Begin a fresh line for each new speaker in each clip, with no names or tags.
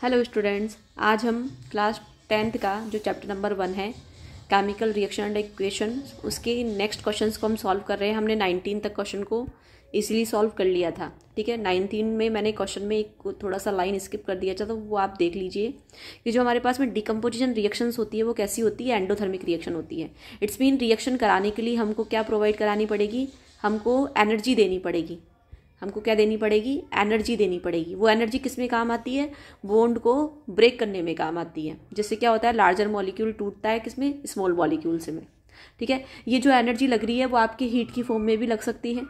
Hello students, आज हम class 10th का जो चैप्टर नंबर 1 है केमिकल रिएक्शन एंड इक्वेशन, उसके नेक्स्ट क्वेश्चंस को हम सॉल्व कर रहे हैं। हमने 19 तक क्वेश्चन को इजीली सॉल्व कर लिया था। ठीक है, 19 में मैंने क्वेश्चन में एक थोड़ा सा लाइन स्किप कर दिया था, तो वो आप देख लीजिए कि जो हमारे पास में डिकम्पोजिशन रिएक्शंस होती है वो कैसी होती है, एंडोथर्मिक रिएक्शन होती है। इट्स मीन रिएक्शन कराने के लिए हमको क्या प्रोवाइड करानी पड़ेगी, हमको एनर्जी देनी पड़ेगी। हमको क्या देनी पड़ेगी, एनर्जी देनी पड़ेगी। वो एनर्जी किस में काम आती है, बॉन्ड को ब्रेक करने में काम आती है। जिससे क्या होता है, लार्जर मॉलिक्यूल टूटता है किसमें, स्मॉल मॉलिक्यूल से में। ठीक है, ये जो एनर्जी लग रही है वो आपके हीट की फॉर्म में भी लग सकती है,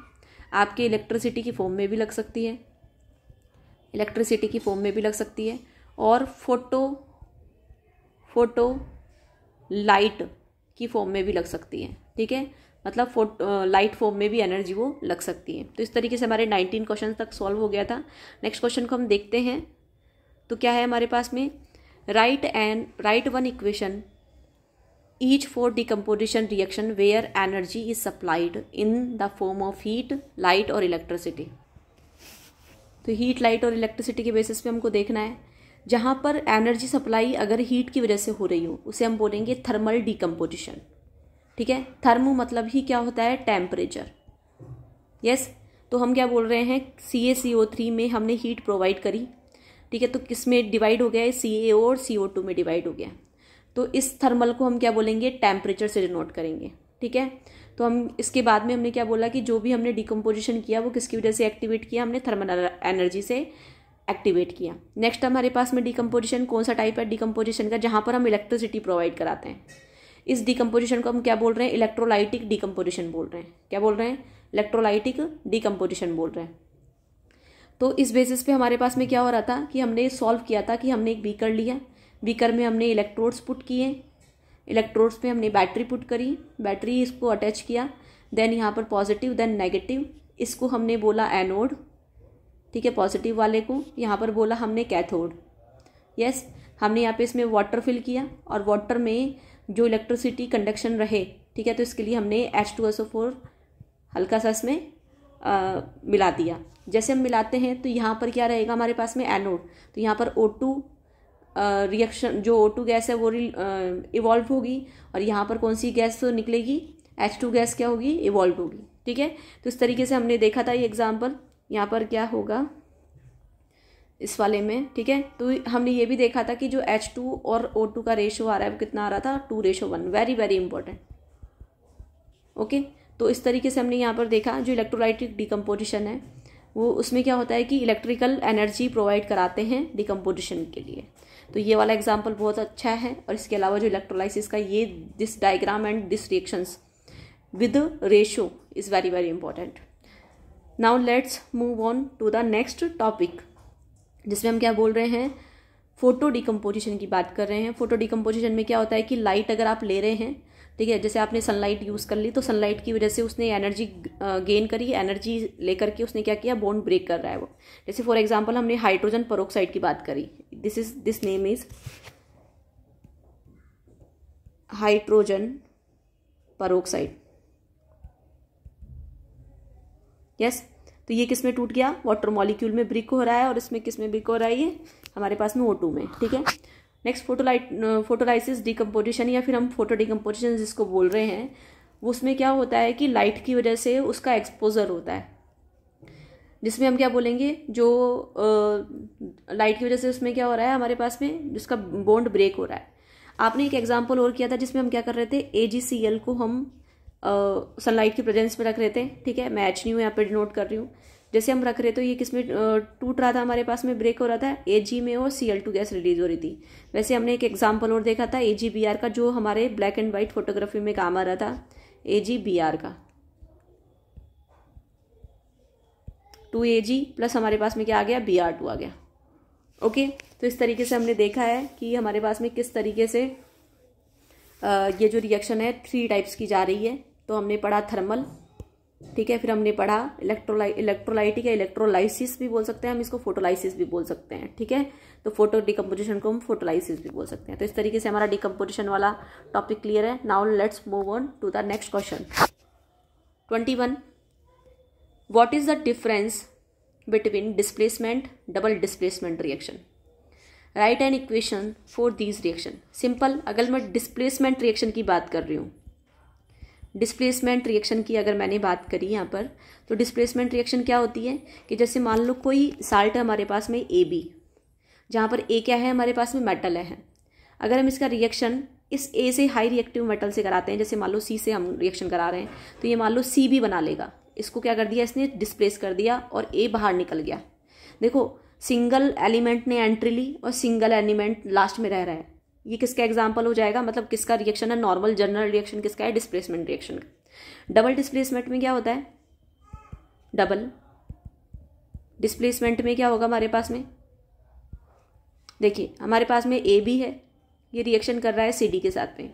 आपके इलेक्ट्रिसिटी की फॉर्म में भी लग सकती है, इलेक्ट्रिसिटी की फॉर्म में भी लग सकती है, और फोटो लाइट की फॉर्म में भी लग सकती है। ठीक है, मतलब लाइट फॉर्म में भी एनर्जी वो लग सकती है। तो इस तरीके से हमारे 19 क्वेश्चन तक सॉल्व हो गया था। नेक्स्ट क्वेश्चन को हम देखते हैं। तो क्या है हमारे पास में, write one equation each for decomposition reaction where energy is supplied in the form of heat, light और इलेक्ट्रिसिटी। तो हीट, लाइट और इलेक्ट्रिसिटी के बेसिस पे हमको देखना है। जहाँ पर एनर्जी सप्लाई अगर हीट की वजह से हो रही हो उसे हम बोलेंगे थर्मल डिकम्पोजिशन। ठीक है, थर्मो मतलब ही क्या होता है, टेम्परेचर। यस, तो हम क्या बोल रहे हैं, CaCO3 में हमने हीट प्रोवाइड करी। ठीक है, तो किस में डिवाइड हो गया है, CaO और CO2 में डिवाइड हो गया। तो इस थर्मल को हम क्या बोलेंगे, टेम्परेचर से डिनोट करेंगे। ठीक है, तो हम इसके बाद में हमने क्या बोला कि जो भी हमने डिकम्पोजिशन किया वो किसकी वजह से एक्टिवेट किया, हमने थर्मल एनर्जी से एक्टिवेट किया। नेक्स्ट हमारे पास में डिकम्पोजिशन कौन सा टाइप है डिकम्पोजिशन का, जहाँ पर हम इलेक्ट्रिसिटी प्रोवाइड कराते हैं। इस डिकम्पोजिशन को हम क्या बोल रहे हैं, इलेक्ट्रोलाइटिक डिकम्पोजिशन बोल रहे हैं। क्या बोल रहे हैं, इलेक्ट्रोलाइटिक डिकम्पोजिशन बोल रहे हैं। तो इस बेसिस पे हमारे पास में क्या हो रहा था कि हमने सॉल्व किया था कि हमने एक बीकर लिया, बीकर में हमने इलेक्ट्रोड्स पुट किए, इलेक्ट्रोड्स पे हमने बैटरी पुट करी, बैटरी इसको अटैच किया, देन यहाँ पर पॉजिटिव देन नेगेटिव, इसको हमने बोला एनोड। ठीक है, पॉजिटिव वाले को यहाँ पर बोला हमने कैथोड। यस, हमने यहाँ पे इसमें वाटर फिल किया और वाटर में जो इलेक्ट्रिसिटी कंडक्शन रहे। ठीक है, तो इसके लिए हमने H2SO4 हल्का सा इसमें मिला दिया। जैसे हम मिलाते हैं तो यहाँ पर क्या रहेगा हमारे पास में, एनोड। तो यहाँ पर O2 रिएक्शन, जो O2 गैस है वो इवॉल्व होगी, और यहाँ पर कौन सी गैस निकलेगी, H2 गैस क्या होगी, इवॉल्व होगी। ठीक है, तो इस तरीके से हमने देखा था ये एग्जाम्पल। यहाँ पर क्या होगा इस वाले में। ठीक है, तो हमने ये भी देखा था कि जो H2 और O2 का रेशो आ रहा है वो कितना आ रहा था, 2:1। Very very important. ओके, तो इस तरीके से हमने यहाँ पर देखा जो इलेक्ट्रोलाइटिक डिकम्पोजिशन है वो, उसमें क्या होता है कि इलेक्ट्रिकल एनर्जी प्रोवाइड कराते हैं डिकम्पोजिशन के लिए। तो ये वाला एग्जाम्पल बहुत अच्छा है। और इसके अलावा जो इलेक्ट्रोलाइसिस का ये this diagram and this reactions with ratio is very very important. Now let's move on to the next topic, जिसमें हम क्या बोल रहे हैं, फोटो डिकम्पोजिशन की बात कर रहे हैं। फोटो डिकम्पोजिशन में क्या होता है कि लाइट अगर आप ले रहे हैं, ठीक है, जैसे आपने सनलाइट यूज़ कर ली, तो सनलाइट की वजह से उसने एनर्जी गेन करी, एनर्जी लेकर के उसने क्या किया, बॉन्ड ब्रेक कर रहा है वो। जैसे फॉर एग्जांपल हमने हाइड्रोजन पेरोक्साइड की बात करी, this name is hydrogen peroxide. Yes, तो ये किस में टूट गया, वाटर मॉलिक्यूल में ब्रेक हो रहा है, और इसमें किस में ब्रेक हो रहा है, ये हमारे पास में O2 में। ठीक है, नेक्स्ट फोटोलाइसिस डिकम्पोजिशन, या फिर हम फोटो डिकम्पोजिशन जिसको बोल रहे हैं, वो उसमें क्या होता है कि लाइट की वजह से उसका एक्सपोजर होता है, जिसमें हम क्या बोलेंगे, जो लाइट की वजह से उसमें क्या हो रहा है हमारे पास में, जिसका बॉन्ड ब्रेक हो रहा है। आपने एक एग्जाम्पल और किया था जिसमें हम क्या कर रहे थे, AgCl को हम सनलाइट की प्रेजेंस में रख रहे थे। ठीक है, मैं HNO यहाँ पे डिनोट कर रही हूँ। जैसे हम रख रहे तो ये किसमें टूट रहा था हमारे पास में, ब्रेक हो रहा था, Ag में, और Cl2 गैस रिलीज हो रही थी। वैसे हमने एक एग्जाम्पल और देखा था AgBr का, जो हमारे ब्लैक एंड व्हाइट फोटोग्राफी में काम आ रहा था, AgBr का 2Ag प्लस हमारे पास में क्या आ गया, Br2 आ गया। ओके, तो इस तरीके से हमने देखा है कि हमारे पास में किस तरीके से ये जो रिएक्शन है 3 टाइप्स की जा रही है। तो हमने पढ़ा थर्मल, ठीक है, फिर हमने पढ़ा इलेक्ट्रोलाइटिक या इलेक्ट्रोलाइसिस भी बोल सकते हैं हम इसको, फोटोलाइसिस भी बोल सकते हैं। ठीक है, तो फोटो डिकम्पोजिशन को हम फोटोलाइसिस भी बोल सकते हैं। तो इस तरीके से हमारा डिकम्पोजिशन वाला टॉपिक क्लियर है। Now let's move on to the next question. 21, what is the difference between displacement, double displacement reaction. Write an equation for these reaction. Simple, अगर मैं डिस्प्लेसमेंट रिएक्शन की बात कर रही हूँ, डिस्प्लेसमेंट रिएक्शन की अगर मैंने बात करी यहाँ पर, तो डिस्प्लेसमेंट रिएक्शन क्या होती है कि जैसे मान लो कोई साल्ट है हमारे पास में AB, जहाँ पर A क्या है हमारे पास में मेटल है। अगर हम इसका रिएक्शन इस A से हाई रिएक्टिव मेटल से कराते हैं, जैसे मान लो C से हम रिएक्शन करा रहे हैं, तो ये मान लो CB बना लेगा। इसको क्या कर दिया इसने, डिस्प्लेस कर दिया और A बाहर निकल गया। देखो सिंगल एलिमेंट ने एंट्री ली और सिंगल एलिमेंट लास्ट में रह रहा है। ये किसका एग्जाम्पल हो जाएगा, मतलब किसका रिएक्शन है, नॉर्मल जनरल रिएक्शन किसका है, डिस्प्लेसमेंट रिएक्शन का। डबल डिस्प्लेसमेंट में क्या होता है, डबल डिस्प्लेसमेंट में क्या होगा हमारे पास में, देखिए हमारे पास में AB है, ये रिएक्शन कर रहा है CD के साथ में।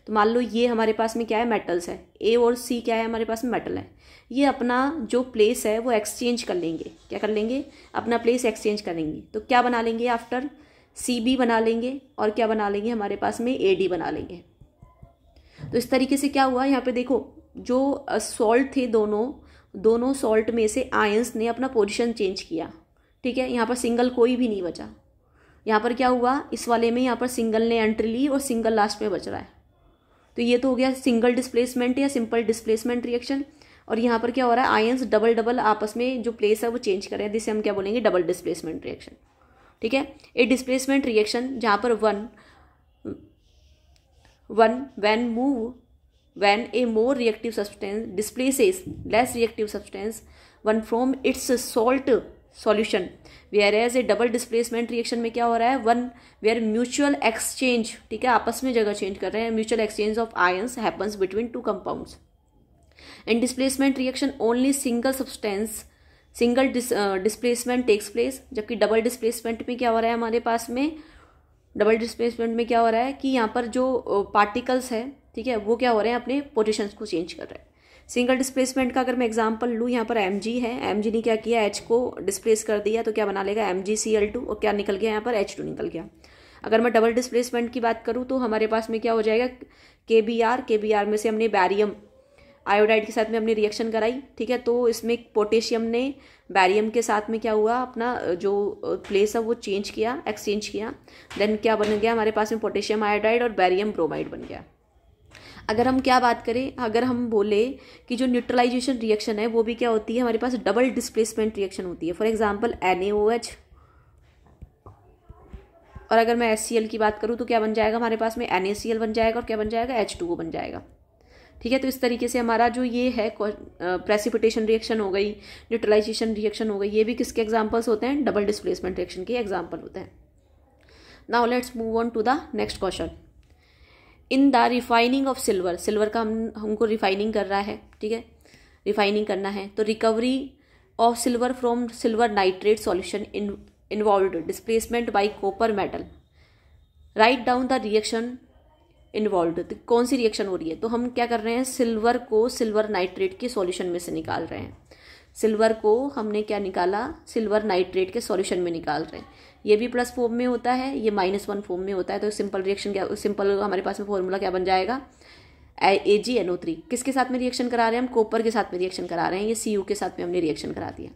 तो मान लो ये हमारे पास में क्या है, मेटल्स है, A और C क्या है हमारे पास में, मेटल है। ये अपना जो प्लेस है वो एक्सचेंज कर लेंगे, क्या कर लेंगे, अपना प्लेस एक्सचेंज करेंगे। तो क्या बना लेंगे, आफ्टर CB बना लेंगे और क्या बना लेंगे हमारे पास में, AD बना लेंगे। तो इस तरीके से क्या हुआ, यहाँ पे देखो जो सॉल्ट थे दोनों सॉल्ट में से आयंस ने अपना पोजीशन चेंज किया, ठीक है। यहाँ पर सिंगल कोई भी नहीं बचा। यहाँ पर क्या हुआ, इस वाले में यहाँ पर सिंगल ने एंट्री ली और सिंगल लास्ट में बच रहा है। तो ये तो हो गया सिंगल डिस्प्लेसमेंट या सिंपल डिस्प्लेसमेंट रिएक्शन। और यहाँ पर क्या हो रहा है, आयंस डबल आपस में जो प्लेस है वो चेंज कर रहे हैं, जिसे हम क्या बोलेंगे, डबल डिस्प्लेसमेंट रिएक्शन, ठीक है। ए डिस्प्लेसमेंट रिएक्शन जहाँ पर when a more reactive substance displaces less reactive substance one from its salt solution, whereas a double displacement reaction में क्या हो रहा है, वन where mutual exchange, ठीक है, आपस में जगह चेंज कर रहे हैं, mutual exchange of ions happens between two compounds. In displacement reaction only single displacement takes place, जबकि डबल डिस्प्लेसमेंट में क्या हो रहा है हमारे पास में, डबल डिस्प्लेसमेंट में क्या हो रहा है कि यहाँ पर जो पार्टिकल्स है, ठीक है, वो क्या हो रहे हैं, अपने पोजीशंस को चेंज कर रहे हैं। सिंगल डिस्प्लेसमेंट का अगर मैं एग्जांपल लूँ, यहाँ पर Mg है, Mg ने क्या किया, H को डिस्प्लेस कर दिया, तो क्या बना लेगा, MgCl2, और क्या निकल गया यहाँ पर, H2 निकल गया। अगर मैं डबल डिस्प्लेसमेंट की बात करूँ तो हमारे पास में क्या हो जाएगा, KBr में से हमने बैरियम आयोडाइड के साथ में हमने रिएक्शन कराई, ठीक है। तो इसमें पोटेशियम ने बैरियम के साथ में क्या हुआ, अपना जो प्लेस है वो चेंज किया, एक्सचेंज किया। देन क्या बन गया हमारे पास में, पोटेशियम आयोडाइड और बैरियम ब्रोमाइड बन गया। अगर हम क्या बात करें, अगर हम बोले कि जो न्यूट्रलाइजेशन रिएक्शन है वो भी क्या होती है, हमारे पास डबल डिस्प्लेसमेंट रिएक्शन होती है। फॉर एग्जांपल NaOH, और अगर मैं HCl की बात करूँ तो क्या बन जाएगा हमारे पास में, NaCl बन जाएगा और क्या बन जाएगा, H2O बन जाएगा, ठीक है। तो इस तरीके से हमारा जो ये है प्रेसिपिटेशन रिएक्शन हो गई, न्यूट्रलाइजेशन रिएक्शन हो गई, ये भी किसके एग्जांपल्स होते हैं, डबल डिस्प्लेसमेंट रिएक्शन के एग्जांपल होते हैं। Now let's move on to the next question. In the refining of silver का हमको रिफाइनिंग कर रहा है, ठीक है, रिफाइनिंग करना है। तो recovery of silver from silver nitrate solution involved displacement bye copper metal, write down the reaction involved. तो कौन सी रिएक्शन हो रही है, तो हम क्या कर रहे हैं, सिल्वर को सिल्वर नाइट्रेट के सॉल्यूशन में से निकाल रहे हैं। सिल्वर को हमने क्या निकाला, सिल्वर नाइट्रेट के सॉल्यूशन में निकाल रहे हैं। ये भी प्लस फॉर्म में होता है, ये -1 फॉर्म में होता है। तो सिंपल रिएक्शन क्या, सिंपल हमारे पास में फॉर्मूला क्या बन जाएगा, AgNO3। किसके साथ में रिएक्शन करा रहे हैं हम, कॉपर के साथ में रिएक्शन करा रहे हैं। ये Cu के साथ में हमने रिएक्शन करा दिया।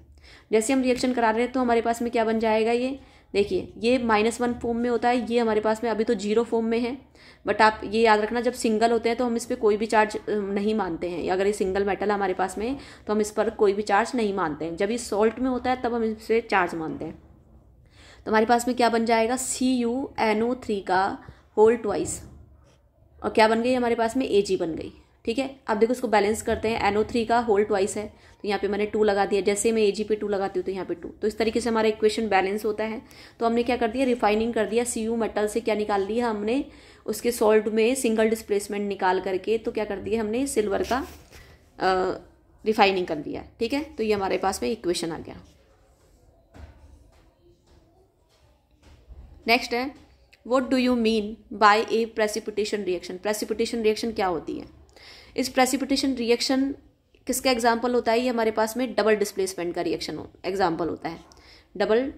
जैसे हम रिएक्शन करा रहे हैं तो हमारे पास में क्या बन जाएगा, ये देखिए ये -1 फॉर्म में होता है, ये हमारे पास में अभी तो 0 फॉर्म में है। बट आप ये याद रखना, जब सिंगल होते हैं तो हम इस पर कोई भी चार्ज नहीं मानते हैं। अगर ये सिंगल मेटल है हमारे पास में तो हम इस पर कोई भी चार्ज नहीं मानते हैं। जब ये सॉल्ट में होता है तब हम इस पर चार्ज मानते हैं। तो हमारे पास में क्या बन जाएगा, CuNO3 का होल ट्वाइस, और क्या बन गई हमारे पास में, Ag बन गई, ठीक है। अब देखो इसको बैलेंस करते हैं, NO3 का होल ट्वाइस है तो यहाँ पे मैंने 2 लगा दिया, जैसे मैं Ag पे 2 लगाती हूँ तो यहाँ पे 2। तो इस तरीके से हमारा इक्वेशन बैलेंस होता है। तो हमने क्या कर दिया, रिफाइनिंग कर दिया, Cu मेटल से क्या निकाल लिया हमने, उसके सॉल्ट में सिंगल डिस्प्लेसमेंट निकाल करके तो क्या कर दिया हमने, सिल्वर का रिफाइनिंग कर दिया, ठीक है। तो ये हमारे पास में इक्वेशन आ गया। नेक्स्ट है, what do you mean by A precipitation reaction. Precipitation reaction क्या होती है, इस प्रेसिपिटेशन रिएक्शन किसका एग्जाम्पल होता है, ये हमारे पास में डबल डिस्प्लेसमेंट का रिएक्शन एग्जाम्पल होता है। डबल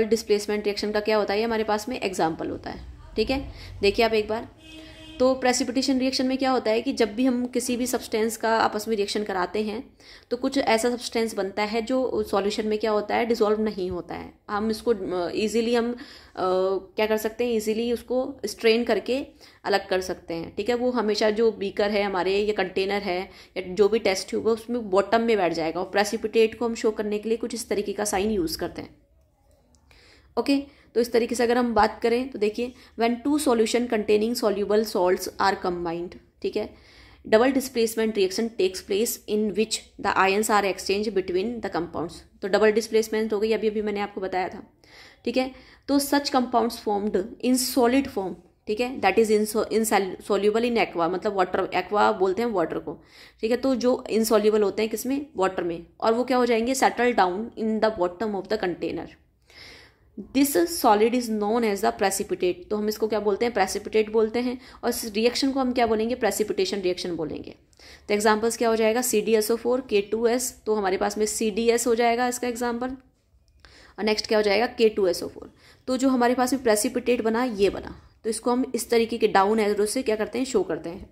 डिस्प्लेसमेंट रिएक्शन का क्या होता है, ये हमारे पास में एग्जाम्पल होता है, ठीक है। देखिए आप एक बार, तो प्रेसिपिटेशन रिएक्शन में क्या होता है कि जब भी हम किसी भी सब्सटेंस का आपस में रिएक्शन कराते हैं तो कुछ ऐसा सब्सटेंस बनता है जो सॉल्यूशन में क्या होता है, डिसॉल्व नहीं होता है। हम इसको इजीली हम क्या कर सकते हैं, इजीली उसको स्ट्रेन करके अलग कर सकते हैं। ठीक है, वो हमेशा जो बीकर है हमारे या कंटेनर है या जो भी टेस्ट ट्यूब है उसमें बॉटम में बैठ जाएगा। और प्रेसिपिटेट को हम शो करने के लिए कुछ इस तरीके का साइन यूज़ करते हैं। ओके, तो इस तरीके से अगर हम बात करें तो देखिए, when two solution containing soluble salts are combined, ठीक है, double displacement reaction takes place in which the ions are exchange between the compounds. तो डबल डिस्प्लेसमेंट हो गई, अभी मैंने आपको बताया था। ठीक है, तो such compounds formed in solid form, ठीक है, that is insoluble in aqua, मतलब वाटर, एक्वा बोलते हैं वाटर को। ठीक है, तो जो इनसॉल्यूबल होते हैं किसमें, वाटर में, और वो क्या हो जाएंगे, settle down in the bottom of the container. This solid is known as the precipitate. तो हम इसको क्या बोलते हैं, प्रेसिपिटेट बोलते हैं। और इस रिएक्शन को हम क्या बोलेंगे, प्रेसिपिटेशन रिएक्शन बोलेंगे। तो एग्जांपल्स क्या हो जाएगा, CdSO4 K2S, तो हमारे पास में CDS हो जाएगा इसका एग्जांपल। और नेक्स्ट क्या हो जाएगा, K2SO4। तो जो हमारे पास में प्रेसिपिटेट बना, ये बना, तो इसको हम इस तरीके के डाउन एरो से क्या करते हैं, शो करते हैं।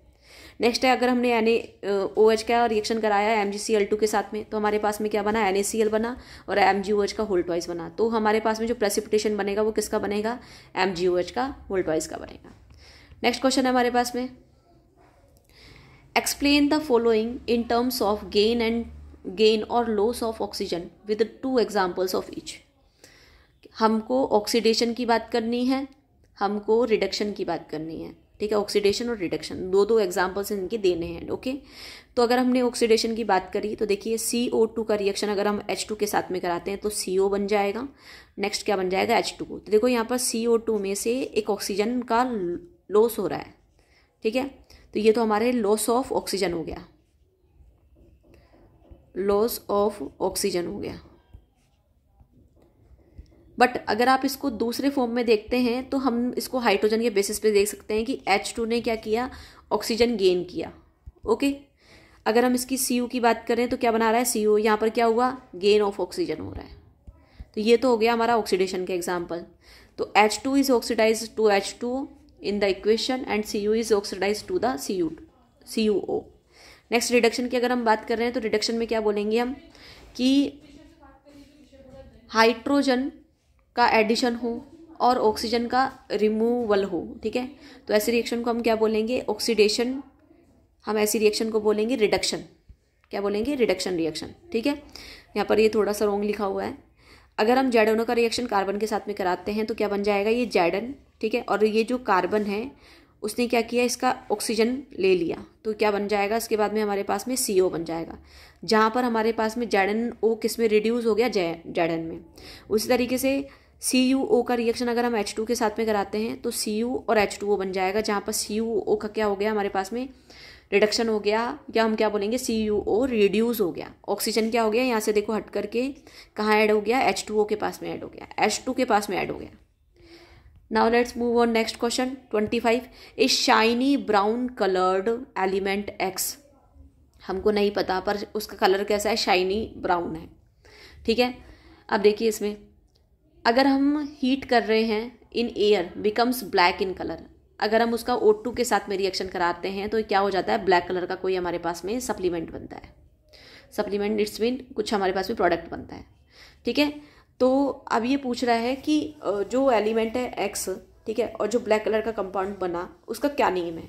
नेक्स्ट है, अगर हमने NaOH का रिएक्शन कराया MgCl2 के साथ में, तो हमारे पास में क्या बना, NaCl बना और MgOH का होल ट्वाइस बना। तो हमारे पास में जो प्रेसिपिटेशन बनेगा वो किसका बनेगा, MgOH का होल ट्वाइस का बनेगा। नेक्स्ट क्वेश्चन है हमारे पास में, explain the following in terms of gain और loss of oxygen with 2 examples of each. हमको ऑक्सीडेशन की बात करनी है, हमको रिडक्शन की बात करनी है। ठीक है, ऑक्सीडेशन और रिडक्शन, दो एग्जाम्पल्स इनके देने हैं। ओके, तो अगर हमने ऑक्सीडेशन की बात करी तो देखिए, CO2 का रिएक्शन अगर हम H2 के साथ में कराते हैं तो CO बन जाएगा। नेक्स्ट क्या बन जाएगा, H2O। तो देखो यहाँ पर CO2 में से एक ऑक्सीजन का लॉस हो रहा है। ठीक है, तो ये तो हमारे लॉस ऑफ ऑक्सीजन हो गया, लॉस ऑफ ऑक्सीजन हो गया। बट अगर आप इसको दूसरे फॉर्म में देखते हैं तो हम इसको हाइड्रोजन के बेसिस पे देख सकते हैं कि H2 ने क्या किया, ऑक्सीजन गेन किया। ओके, अगर हम इसकी Cu की बात करें तो क्या बना रहा है, CO, यहाँ पर क्या हुआ, गेन ऑफ ऑक्सीजन हो रहा है। तो ये तो हो गया हमारा ऑक्सीडेशन का एग्जाम्पल। तो H2 is oxidise to H2O in the equation and Cu is oxidise to the CuO। Next reduction की अगर हम बात कर रहे हैं तो रिडक्शन में क्या बोलेंगे हम, कि हाइड्रोजन का एडिशन हो और ऑक्सीजन का रिमूवल हो। ठीक है, तो ऐसी रिएक्शन को हम क्या बोलेंगे, ऑक्सीडेशन। हम ऐसी रिएक्शन को बोलेंगे रिडक्शन। क्या बोलेंगे, रिडक्शन रिएक्शन। ठीक है, यहाँ पर ये थोड़ा सा रॉन्ग लिखा हुआ है। अगर हम जेडोनो का रिएक्शन कार्बन के साथ में कराते हैं तो क्या बन जाएगा, ये जेडन। ठीक है, और ये जो कार्बन है उसने क्या किया, इसका ऑक्सीजन ले लिया, तो क्या बन जाएगा, इसके बाद में हमारे पास में CO बन जाएगा, जहाँ पर हमारे पास में जेडन O किस में रिड्यूस हो गया, जेडन में। उसी तरीके से CuO का रिएक्शन अगर हम H2 के साथ में कराते हैं तो Cu और H2O बन जाएगा, जहाँ पर CuO का क्या हो गया, हमारे पास में रिडक्शन हो गया, या हम क्या बोलेंगे, CuO रिड्यूस हो गया। ऑक्सीजन क्या हो गया, यहाँ से देखो हट करके कहाँ ऐड हो गया, H2O के पास में ऐड हो गया, H2 के पास में ऐड हो गया। Now let's move on next question 25। A shiny brown coloured element X, हमको नहीं पता पर उसका कलर कैसा है, शाइनी ब्राउन है। ठीक है, अब देखिए इसमें अगर हम हीट कर रहे हैं in air becomes black in colour. अगर हम उसका O2 के साथ में रिएक्शन कराते हैं तो क्या हो जाता है, ब्लैक कलर का कोई हमारे पास में सप्लीमेंट बनता है। सप्लीमेंट इट्स मीन कुछ हमारे पास में प्रोडक्ट बनता है। ठीक है, तो अब ये पूछ रहा है कि जो एलिमेंट है X, ठीक है, और जो ब्लैक कलर का कंपाउंड बना उसका क्या नेम है।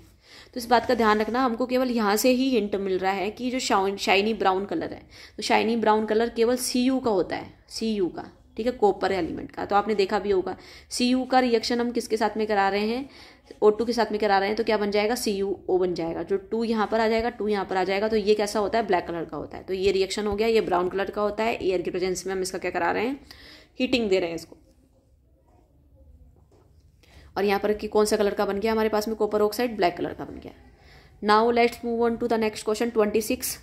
तो इस बात का ध्यान रखना, हमको केवल यहाँ से ही हिंट मिल रहा है कि जो शाइनी ब्राउन कलर है, तो शाइनी ब्राउन कलर केवल Cu का होता है, Cu का। ठीक है, कॉपर एलिमेंट का। तो आपने देखा भी होगा Cu का रिएक्शन हम किसके साथ में करा रहे हैं, O2 के साथ में करा रहे हैं, तो क्या बन जाएगा, CuO बन जाएगा। जो 2 यहाँ पर आ जाएगा, 2 यहाँ पर आ जाएगा, तो ये कैसा होता है, ब्लैक कलर का होता है। तो ये रिएक्शन हो गया, ये ब्राउन कलर का होता है। एयर की प्रेजेंस में हम इसका क्या करा रहे हैं, हीटिंग दे रहे हैं इसको। और यहाँ पर कि कौन सा कलर का बन गया, हमारे पास में कॉपर ऑक्साइड ब्लैक कलर का बन गया। Now let's move on to the next question 26।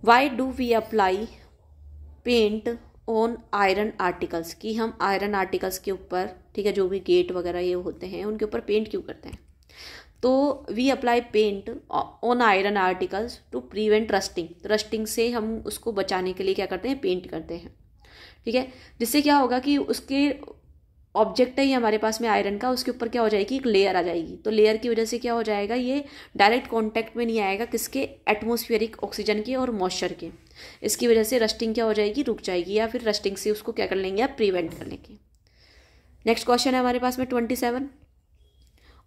Why do we apply paint on iron articles, कि हम आयरन आर्टिकल्स के ऊपर, ठीक है, जो भी गेट वगैरह ये होते हैं उनके ऊपर पेंट क्यों करते हैं। तो we apply paint on iron articles to prevent rusting. Rusting से हम उसको बचाने के लिए क्या करते हैं, पेंट करते हैं। ठीक है, जिससे क्या होगा कि उसके ऑब्जेक्ट है ये हमारे पास में आयरन का, उसके ऊपर क्या हो जाएगी, एक लेयर आ जाएगी। तो लेयर की वजह से क्या हो जाएगा, ये डायरेक्ट कांटेक्ट में नहीं आएगा किसके, एटमॉस्फेरिक ऑक्सीजन के और मॉइस्चर के। इसकी वजह से रस्टिंग क्या हो जाएगी, रुक जाएगी, या फिर रस्टिंग से उसको क्या कर लेंगे आप, प्रिवेंट कर लेंगे। नेक्स्ट क्वेश्चन है हमारे पास में 27।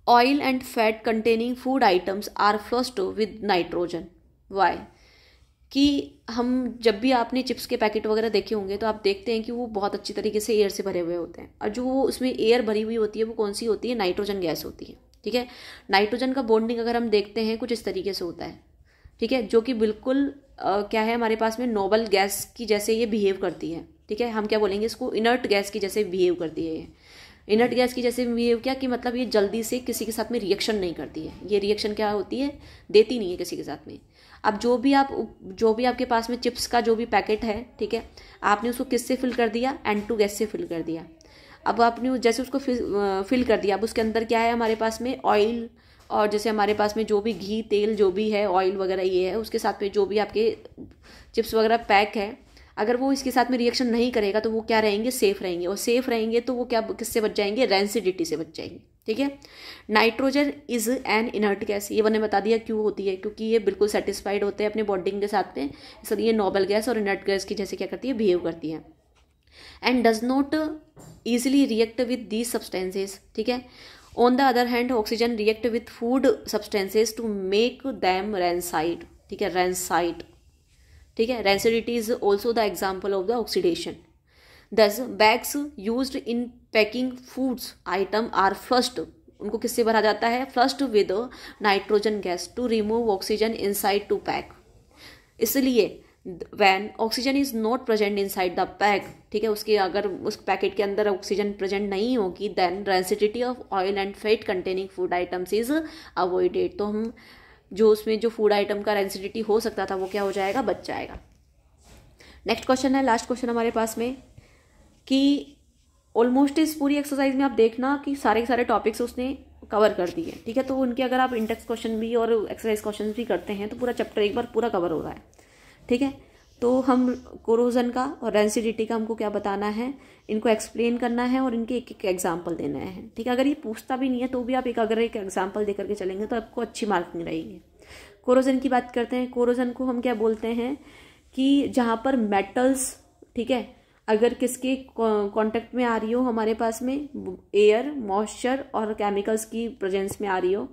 Oil and fat containing food items are flushed with nitrogen, why? कि हम जब भी आपने चिप्स के पैकेट वगैरह देखे होंगे तो आप देखते हैं कि वो बहुत अच्छी तरीके से एयर से भरे हुए होते हैं, और जो वो उसमें एयर भरी हुई होती है वो कौन सी होती है, नाइट्रोजन गैस होती है। ठीक है, नाइट्रोजन का बॉन्डिंग अगर हम देखते हैं कुछ इस तरीके से होता है। ठीक है, जो कि बिल्कुल क्या है हमारे पास में नोबल गैस की जैसे ये बिहेव करती है। ठीक है, हम क्या बोलेंगे इसको, इनर्ट गैस की जैसे बिहेव करती है ये। इनर्ट गैस की जैसे बिहेव क्या, कि मतलब ये जल्दी से किसी के साथ में रिएक्शन नहीं करती है, ये रिएक्शन क्या होती है, देती नहीं है किसी के साथ में। अब जो भी आपके पास में चिप्स का जो भी पैकेट है, ठीक है, आपने उसको किससे फिल कर दिया, N2 गैस से फिल कर दिया। अब आपने जैसे उसको फिल कर दिया, अब उसके अंदर क्या है हमारे पास में, ऑयल, और जैसे हमारे पास में जो भी घी तेल जो भी है, ऑयल वगैरह ये है, उसके साथ में जो भी आपके चिप्स वगैरह पैक है, अगर वो इसके साथ में रिएक्शन नहीं करेगा तो वो क्या रहेंगे, सेफ रहेंगे। और सेफ रहेंगे तो वो क्या, किससे बच जाएंगे, रैंसिडिटी से बच जाएंगे। ठीक है, nitrogen is an inert gas, ये मैंने बता दिया क्यों होती है, क्योंकि ये बिल्कुल सेटिस्फाइड होते हैं अपने बॉन्डिंग के साथ में, इसलिए ये नोबल गैस और इनर्ट गैस की जैसे क्या करती है, बिहेव करती है। And does not easily react with these substances. ठीक है, on the other hand oxygen react with food substances to make them rancid. ठीक है, रैंसाइड। ठीक है, rancidity is also the example of the oxidation. Thus bags used in packing foods item are flushed, उनको किससे भरा जाता है, flushed with nitrogen gas to remove oxygen inside to pack. इसलिए when oxygen is not present inside the pack, ठीक है, उसके अगर उस पैकेट के अंदर ऑक्सीजन प्रेजेंट नहीं होगी, then rancidity of oil and fat containing food items is avoided. तो हम जो उसमें जो फूड आइटम का रैंसिडिटी हो सकता था वो क्या हो जाएगा, बच जाएगा। नेक्स्ट क्वेश्चन है, लास्ट क्वेश्चन हमारे पास में, कि ऑलमोस्ट इस पूरी एक्सरसाइज में आप देखना कि सारे के सारे टॉपिक्स उसने कवर कर दिए। ठीक है, तो उनके अगर आप इंडेक्स क्वेश्चन भी और एक्सरसाइज क्वेश्चन भी करते हैं तो पूरा चैप्टर एक बार पूरा कवर हो रहा है। ठीक है, तो हम कोरोजन का और रैंसिडिटी का हमको क्या बताना है, इनको एक्सप्लेन करना है और इनके एक एक एग्जाम्पल देना है। ठीक है, अगर ये पूछता भी नहीं है तो भी आप अगर एक एग्जाम्पल दे करके चलेंगे तो आपको अच्छी मार्किंग रहेगी। कोरोजन की बात करते हैं। कोरोजन को हम क्या बोलते हैं, कि जहाँ पर मेटल्स, ठीक है, अगर किसके कांटेक्ट में आ रही हो हमारे पास में, एयर, मॉइस्चर और केमिकल्स की प्रेजेंस में आ रही हो,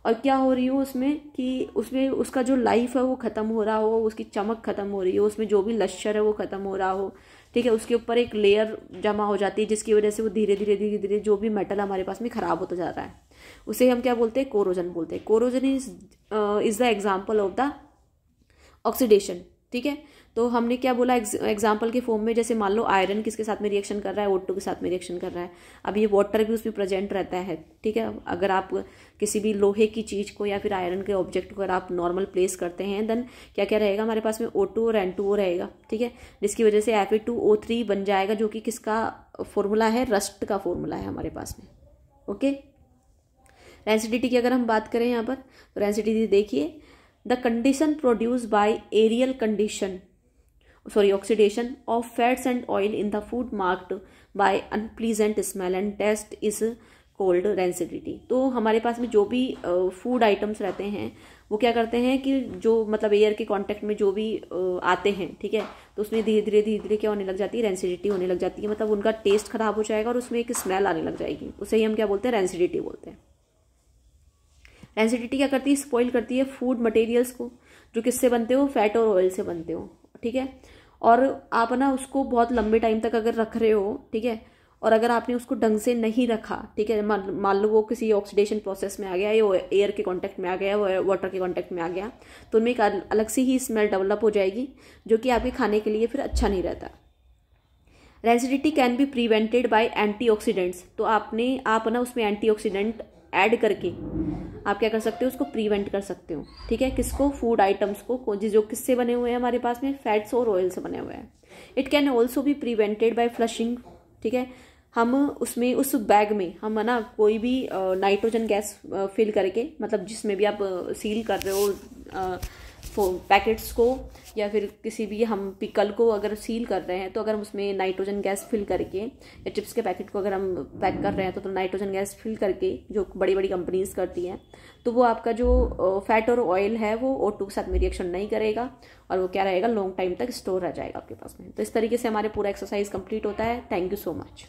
और क्या हो रही हो उसमें, कि उसमें उसका जो लाइफ है वो ख़त्म हो रहा हो, उसकी चमक ख़त्म हो रही हो, उसमें जो भी लश्चर है वो ख़त्म हो रहा हो। ठीक है, उसके ऊपर एक लेयर जमा हो जाती है जिसकी वजह से वो धीरे धीरे जो भी मेटल हमारे पास में ख़राब होता जा रहा है, उसे हम क्या बोलते हैं, कोरोजन बोलते हैं। Corrosion is the example of the oxidation. ठीक है, तो हमने क्या बोला एग्जाम्पल के फॉर्म में, जैसे मान लो आयरन किसके साथ में रिएक्शन कर रहा है, O2 के साथ में रिएक्शन कर रहा है। अब ये वाटर भी उसमें प्रेजेंट रहता है। ठीक है, अगर आप किसी भी लोहे की चीज़ को या फिर आयरन के ऑब्जेक्ट को अगर आप नॉर्मल प्लेस करते हैं, देन क्या क्या रहेगा हमारे पास में, O2 और N2O रहेगा। ठीक है, जिसकी वजह से Fe2O3 बन जाएगा, जो कि किसका फॉर्मूला है, रस्ट का फॉर्मूला है हमारे पास में। ओके, रैंसिडिटी की अगर हम बात करें यहाँ पर, तो रैंसिडिटी देखिए, the condition produce by aerial condition oxidation of fats and oil in the food marked by unpleasant smell and taste is called rancidity। तो हमारे पास में जो भी फूड आइटम्स रहते हैं वो क्या करते हैं, कि जो मतलब एयर के कांटेक्ट में जो भी आते हैं, ठीक है, तो उसमें धीरे धीरे क्या होने लग जाती है, रैंसिडिटी होने लग जाती है, मतलब उनका टेस्ट खराब हो जाएगा और उसमें एक स्मेल आने लग जाएगी, उसे ही हम क्या बोलते हैं, रैंसिडिटी बोलते हैं। रैंसिडिटी क्या करती है, स्पॉइल करती है फूड मटेरियल्स को, जो किससे बनते हो, फैट और ऑयल से बनते हो। ठीक है, और आप ना उसको बहुत लंबे टाइम तक अगर रख रहे हो, ठीक है, और अगर आपने उसको ढंग से नहीं रखा, ठीक है, मान लो वो किसी ऑक्सीडेशन प्रोसेस में आ गया, या एयर के कांटेक्ट में आ गया, वाटर के कांटेक्ट में आ गया, तो उनमें एक अलग सी ही स्मेल डेवलप हो जाएगी, जो कि आपके खाने के लिए फिर अच्छा नहीं रहता। Rancidity can be prevented by antioxidants. तो आप ना उसमें एंटीऑक्सीडेंट ऐड करके आप क्या कर सकते हो, उसको प्रिवेंट कर सकते हो। ठीक है, किसको, फूड आइटम्स को, जो किससे बने हुए हैं हमारे पास में, फैट्स और ऑयल से बने हुए हैं। It can also be prevented by flushing. ठीक है, हम उसमें उस बैग में हम ना कोई भी नाइट्रोजन गैस फिल करके, मतलब जिसमें भी आप सील कर रहे हो पैकेट्स को या फिर किसी भी हम पिकल को अगर सील कर रहे हैं तो अगर हम उसमें नाइट्रोजन गैस फिल करके, या चिप्स के पैकेट को अगर हम पैक कर रहे हैं तो नाइट्रोजन गैस फिल करके, जो बड़ी बड़ी कंपनीज करती हैं, तो वो आपका जो फैट और ऑयल है वो O2 के साथ में रिएक्शन नहीं करेगा और वो क्या रहेगा, लॉन्ग टाइम तक स्टोर रह जाएगा आपके पास में। तो इस तरीके से हमारे पूरा एक्सरसाइज कंप्लीट होता है। Thank you so much.